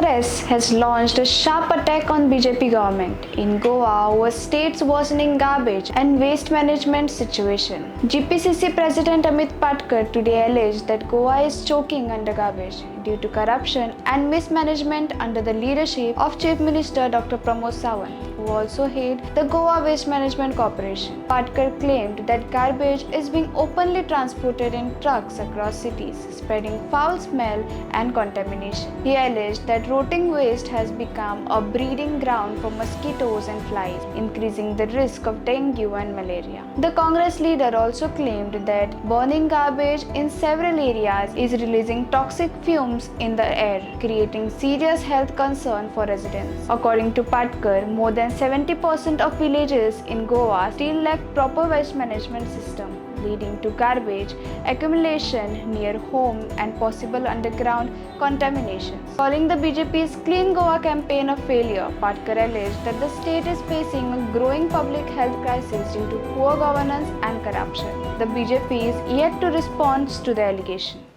Congress has launched a sharp attack on BJP government in Goa over state's worsening garbage and waste management situation. GPCC President Amit Patkar today alleged that Goa is choking under garbage due to corruption and mismanagement under the leadership of Chief Minister Dr. Pramod Sawant, who also headed the Goa Waste Management Corporation. Patkar claimed that garbage is being openly transported in trucks across cities, spreading foul smell and contamination. He alleged that rotting waste has become a breeding ground for mosquitoes and flies, increasing the risk of dengue and malaria. The Congress leader also claimed that burning garbage in several areas is releasing toxic fumes in the air, creating serious health concern for residents. According to Patkar, more than 70% of villages in Goa still lack proper waste management system, leading to garbage accumulation near home and possible underground contamination. Calling the BJP's Clean Goa campaign a failure, Patkar alleged that the state is facing a growing public health crisis due to poor governance and corruption. The BJP is yet to respond to the allegation.